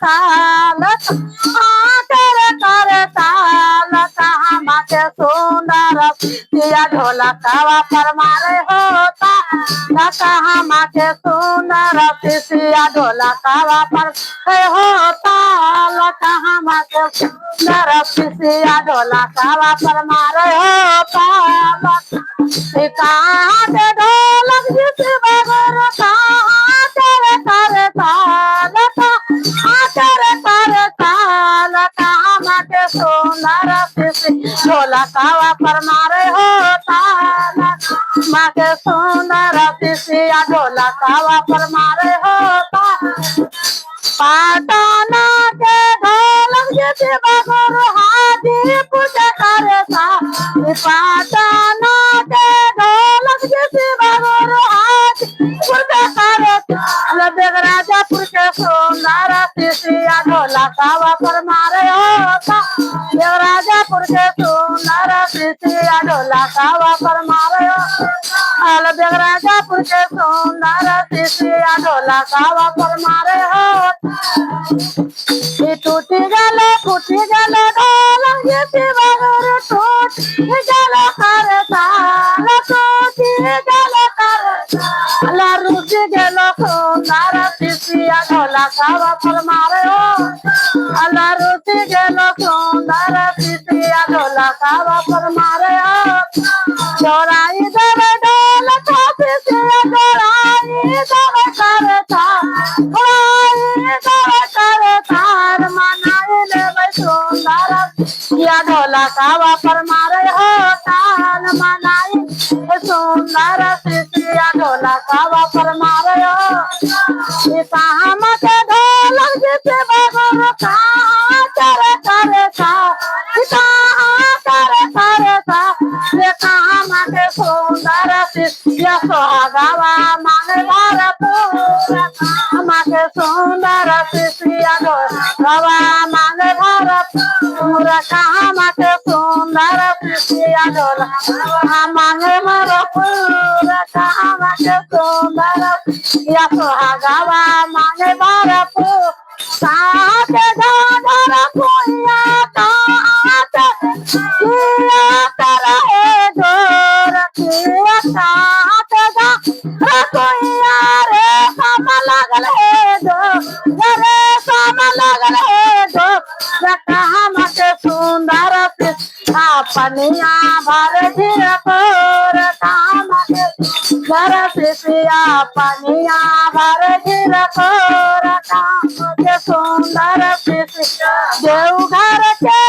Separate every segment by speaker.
Speaker 1: ताल करे ताल कहाँ के सुंदर पिया ढोलकवा पर मारे होता कहाँ के सुंदर पिया ढोलकवा पर होता कहाँ के सुंदर पिया ढोलकवा पर मारे होता कहाँ के ढोलक जिस बगर कहाँ करे ताल करे ताल कहाँ के सुंदर ढोलकवा पर मारे होता माँ के सुंदर पिसिया ढोलकवा पर मारे होता पाटना के ढोलक जिस बगर हाजीपुर करे था पाटना के ढोलक जिस बगर हाजीपुर करे था राजापुर के सुंदर पिसिया ढोलकवा पर मारे होता राजापुर के सुंदर पिसिया ढोलकवा पर मारे राजापुर के सुंदर पिसिया ढोलकवा पर मारे होता टूटी गले फूटी गले ढोलक जिस बगर टूटी गले करे ताल टूटी गले करे ताल रुचि गेलो सुंदर पिसिया ढोलकवा पर मारे हो अल्लाह रुचि गेलो सुंदर पिसिया ढोलकवा पर मारे हो जोड़ाई देवे ढोलक पिसिया जोड़ाई देवे करे तार मनाई लेवे सुंदर पिसिया ढोलकवा पर मारे हो ताल मनाई सुंदर पिसिया ढोलकवा पर मारे हो कहाँ के ढोलक जिस बगर कहाँ करे था कहाँ के सुंदर पिसिया सोहागवा मांगे भरपूर माँ के सुंदर पिसिया ढोलकवा मांगे भरपूर कहाँ के सुंदर पिसिया ढोलकवा मांगे भरपूर कहाँ के सुंदर पिसिया सोहागवा मांगे भरपूर कहाँ के गाधर कुइया कहाँ करे जोर कहाँ के गाधर कुइया रे सम लगल है जो रे सम लगल है जो कहाँ के सुंदर पनिया भर झिरकोर कहाँ के घर पिसिया पनिया भर झिरकोर कहाँ के सुंदर पिसिया देवघर के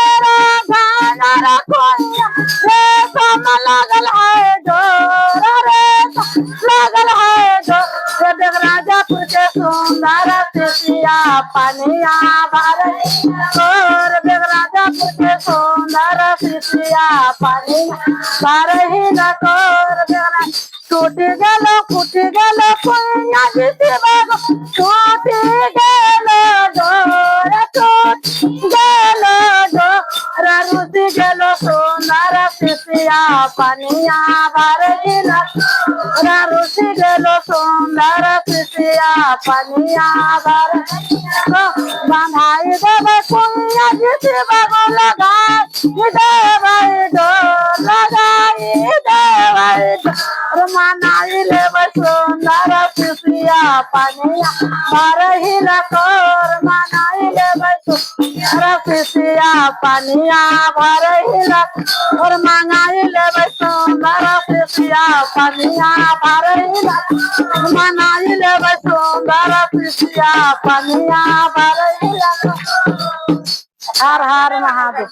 Speaker 1: घाघर कोइया रे सम लगल है जोर रे लगल है जो राजापुर के सुंदर पिसिया पनिया भर झिरकोर राजापुर के सुंदर पिसिया पनिया भर झिरकोर टूटी गेलो फूटी गेलो कुइया जिस बगर टूटी गेलो जोर टूटी गेलो जोर रुचि गेलो सुंदर पिसिया पनिया भर झिरकोर रुचि गेलो सुंदर पिसिया पनिया भर बंधाई देवे कुइया जिस बगर लगाई देवे डोर लगाई देवे मनाई लेवे सुंदर पिसिया पनिया भर झिरकोर मनाई लेवे सुंदर पिसिया पनिया भर झिरकोर मनाई लेवे सुंदर पिसिया पनिया भर झिरकोर मनाई लेवे सुंदर पिसिया पनिया भर झिरकोर हर हर महादेव।